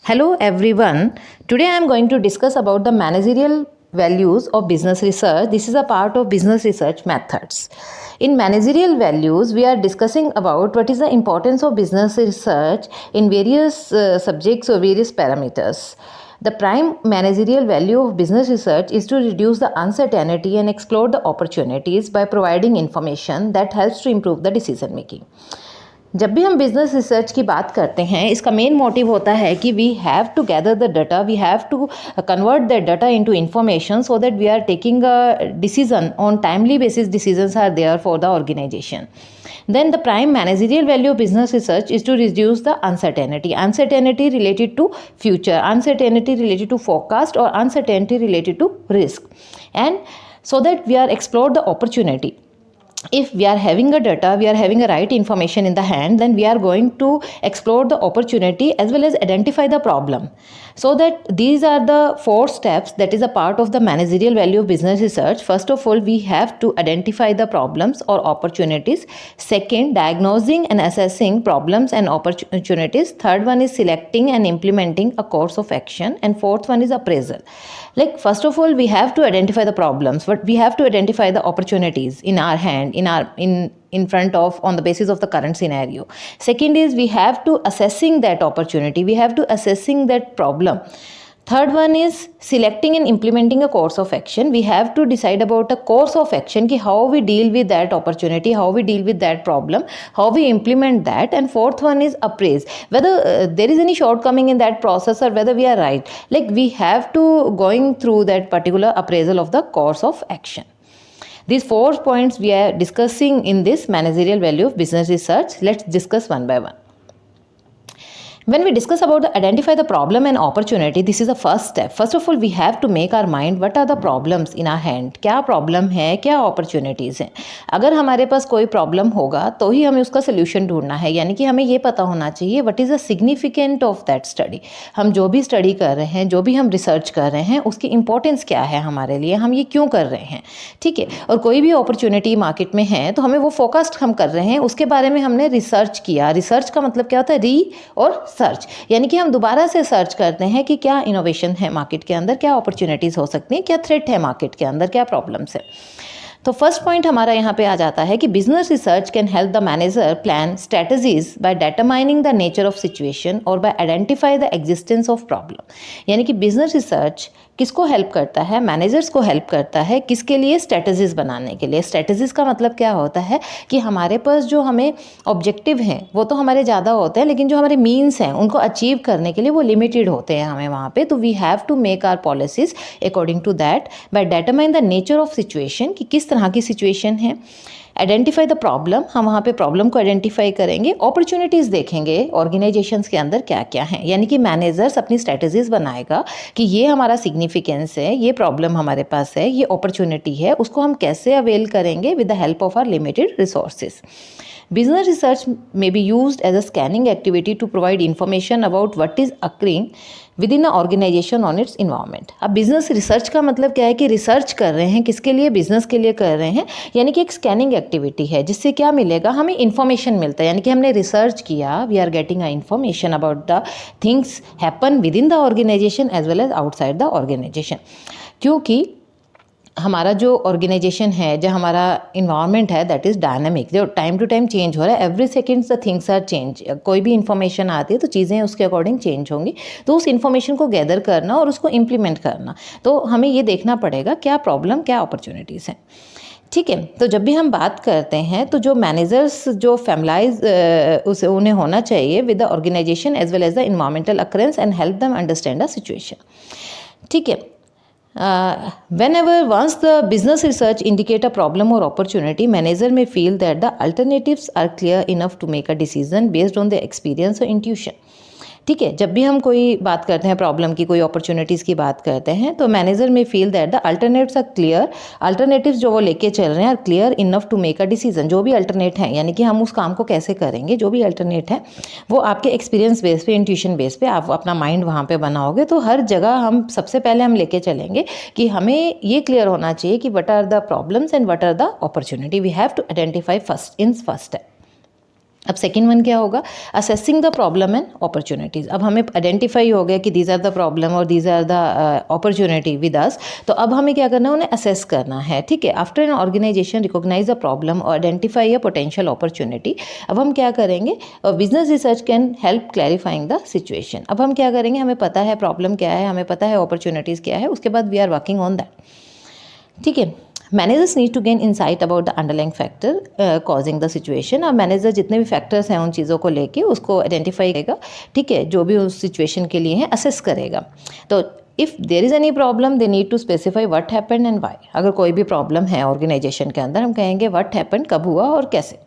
Hello everyone. Today I am going to discuss about the managerial values of business research. This is a part of business research methods. In managerial values, we are discussing about what is the importance of business research in various subjects or various parameters. The prime managerial value of business research is to reduce the uncertainty and explore the opportunities by providing information that helps to improve the decision making. जब भी हम business research की बात करते हैं, इसका main motive होता है कि we have to gather the data, we have to convert that data into information so that we are taking a decision on timely basis. Decisions are there for the organization. Then the prime managerial value of business research is to reduce the uncertainty related to future, uncertainty related to forecast, or uncertainty related to risk, and so that we are explore the opportunity. If we are having a data, we are having a right information in the hand, then we are going to explore the opportunity as well as identify the problem. So that these are the 4 steps that is a part of the managerial value of business research. First of all, we have to identify the problems or opportunities. Second, diagnosing and assessing problems and opportunities. Third one is selecting and implementing a course of action. And fourth one is appraisal. Like, first of all, we have to identify the problems, but we have to identify the opportunities in our hand, in front of, on the basis of the current scenario. Second is we have to assessing that opportunity, we have to assessing that problem. Third one is selecting and implementing a course of action. We have to decide about a course of action, ki how we deal with that opportunity, how we deal with that problem, how we implement that. And fourth one is appraise, whether there is any shortcoming in that process or whether we are right. Like, we have to going through that particular appraisal of the course of action. These 4 points we are discussing in this managerial value of business research. Let's discuss one by one. When we discuss about the identify the problem and opportunity, this is the first step. First of all, we have to make our mind what are the problems in our hand. क्या problem है, क्या opportunities हैं. अगर हमारे पास कोई problem होगा तो ही हमें उसका solution ढूंढना है. यानी कि हमें ये पता होना चाहिए what is the significant of that study. हम जो भी study कर रहे हैं, जो भी हम research कर रहे हैं, उसकी importance क्या है हमारे लिए, हम ये क्यों कर रहे हैं. ठीक है. और कोई भी opportunity market में है तो हमें वो focused हम कर रहे हैं, उसके बारे में हमने research किया. research का मतलब क्या होता है, री और सर्च, यानी कि हम दोबारा से सर्च करते हैं कि क्या इनोवेशन है मार्केट के अंदर, क्या अपॉर्चुनिटीज़ हो सकती हैं, क्या थ्रेट है मार्केट के अंदर, क्या प्रॉब्लम्स है. तो फर्स्ट पॉइंट हमारा यहाँ पे आ जाता है कि business research can help the manager plan strategies by determining the nature of situation और by identify the existence of problem. यानी कि बिजनेस रिसर्च किसको हेल्प करता है, मैनेजर्स को हेल्प करता है, किसके लिए, स्ट्रेटजीज बनाने के लिए. स्ट्रेटजीज का मतलब क्या होता है कि हमारे पास जो हमें ऑब्जेक्टिव हैं वो तो हमारे ज़्यादा होते हैं, लेकिन जो हमारे मीन्स हैं उनको अचीव करने के लिए वो लिमिटेड होते हैं हमें वहाँ पे. तो we have to make our policies according to that by determine the nature of situation, कि किस तरह की सिचुएशन है. आइडेंटिफाई द प्रॉब्लम, हम वहाँ पे प्रॉब्लम को आइडेंटिफाई करेंगे. अपॉर्चुनिटीज़ देखेंगे ऑर्गेनाइजेशंस के अंदर क्या क्या हैं, यानी कि मैनेजर्स अपनी स्ट्रेटजीज बनाएगा कि ये हमारा सिग्निफिकेंस है, ये प्रॉब्लम हमारे पास है, ये अपॉर्चुनिटी है, उसको हम कैसे अवेल करेंगे with the help of our limited resources. Business research may be used as a scanning activity to provide information about what is occurring within an organization on its environment. अब business research का मतलब क्या है कि research कर रहे हैं, किसके लिए, बिजनेस के लिए कर रहे हैं. यानी कि एक स्कैनिंग एक्टिविटी है जिससे क्या मिलेगा, हमें इन्फॉर्मेशन मिलता है. यानी कि हमने रिसर्च किया, we are getting a information about the things happen with in the organization as well as outside the organization. क्योंकि हमारा जो ऑर्गेनाइजेशन है, जो हमारा इन्वायरमेंट है, दैट इज़ डायनामिक, जो टाइम टू टाइम चेंज हो रहा है. Every seconds the things are change. कोई भी इन्फॉर्मेशन आती है तो चीज़ें उसके अकॉर्डिंग चेंज होंगी. तो उस इन्फॉर्मेशन को गैदर करना और उसको इम्प्लीमेंट करना, तो हमें ये देखना पड़ेगा क्या प्रॉब्लम, क्या अपॉर्चुनिटीज़ हैं. ठीक है. तो जब भी हम बात करते हैं तो जो मैनेजर्स जो फैमिलाइज उसे उन्हें होना चाहिए with the organization as well as the environmental occurrence and help them understand the situation. ठीक है. Whenever once the business research indicate a problem or opportunity, manager may feel that the alternatives are clear enough to make a decision based on their experience or intuition. ठीक है. जब भी हम कोई बात करते हैं प्रॉब्लम की, कोई अपॉर्चुनिटीज़ की बात करते हैं, तो मैनेजर में feel that the alternates are clear, alternatives जो वो लेके चल रहे हैं are clear enough to make a decision. जो भी अल्टरनेट है, यानी कि हम उस काम को कैसे करेंगे, जो भी अल्टरनेट है वो आपके एक्सपीरियंस बेस पे, इंट्यूशन बेस पे आप अपना माइंड वहाँ पे बनाओगे. तो हर जगह हम सबसे पहले हम लेके चलेंगे कि हमें ये क्लियर होना चाहिए कि what are the problems and what are the opportunity. We have to identify first in first step. अब सेकेंड वन क्या होगा, assessing the problem and opportunities. अब हमें आइडेंटिफाई हो गया कि दीज आर द प्रॉब्लम और these are the opportunity with us, तो अब हमें क्या करना है, उन्हें असेस करना है, ठीक है। After an organization recognize the problem और आइडेंटिफाई अ पोटेंशियल अपॉर्चुनिटी, अब हम क्या करेंगे, business research can help clarifying the situation. अब हम क्या करेंगे, हमें पता है प्रॉब्लम क्या है, हमें पता है अपॉर्चुनिटीज़ क्या है, उसके बाद we are working on that, ठीक है। Managers need to gain insight about the underlying factor causing the situation. और मैनेजर जितने भी फैक्टर्स हैं उन चीज़ों को लेके उसको आइडेंटिफाई करेगा, ठीक है, जो भी उस सिचुएशन के लिए है असेस करेगा। तो if there is any problem they need to specify what happened and why. अगर कोई भी प्रॉब्लम है ऑर्गेनाइजेशन के अंदर, हम कहेंगे व्हाट हैपेंड, कब हुआ और कैसे।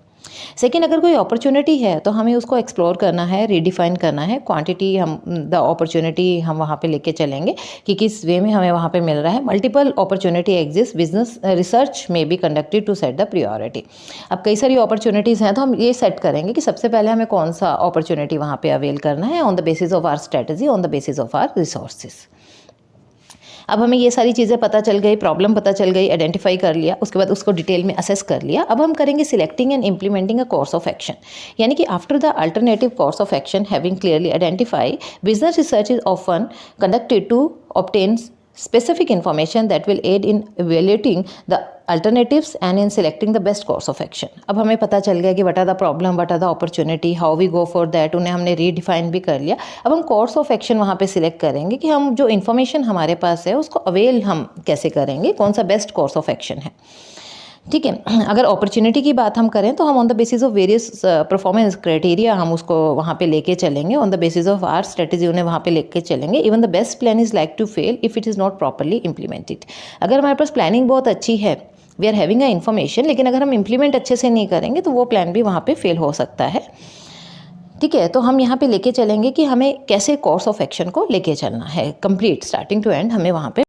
सेकेंड, अगर कोई अपॉर्चुनिटी है तो हमें उसको एक्सप्लोर करना है, रीडिफाइन करना है, क्वांटिटी हम द अपॉर्चुनिटी हम वहाँ पे लेके चलेंगे कि किस वे में हमें वहाँ पे मिल रहा है। Multiple opportunity exist, business research में be conducted to set the priority. अब कई सारी अपॉर्चुनिटीज़ हैं तो हम ये सेट करेंगे कि सबसे पहले हमें कौन सा अपॉर्चुनिटी वहाँ पे अवेल करना है on the basis of our strategy, on the basis of our resources. अब हमें ये सारी चीज़ें पता चल गई, प्रॉब्लम पता चल गई, आइडेंटिफाई कर लिया, उसके बाद उसको डिटेल में असेस कर लिया। अब हम करेंगे selecting and implementing a course of action, यानी कि after the alternative course of action having clearly identify, business research is often conducted to obtain specific information that will aid in evaluating the alternatives and in selecting the best course of action। अब हमें पता चल गया कि what are the problem, what are the opportunity, how we go for that, उन्हें हमने redefine भी कर लिया। अब हम कोर्स ऑफ एक्शन वहाँ पे सिलेक्ट करेंगे कि हम जो इन्फॉर्मेशन हमारे पास है उसको अवेल हम कैसे करेंगे, कौन सा बेस्ट कोर्स ऑफ एक्शन है, ठीक है। अगर अपॉर्चुनिटी की बात हम करें तो हम on the basis of various performance criteria हम उसको वहाँ पे लेके चलेंगे, on the basis of our strategy उन्हें वहाँ पे लेके चलेंगे। Even the best plan is like to fail if it is not properly implemented. अगर हमारे पास प्लानिंग बहुत अच्छी है, we are having a information, लेकिन अगर हम इम्प्लीमेंट अच्छे से नहीं करेंगे तो वो प्लान भी वहाँ पे फेल हो सकता है, ठीक है। तो हम यहाँ पे लेके चलेंगे कि हमें कैसे कोर्स ऑफ एक्शन को लेके चलना है, कंप्लीट स्टार्टिंग टू एंड हमें वहाँ पे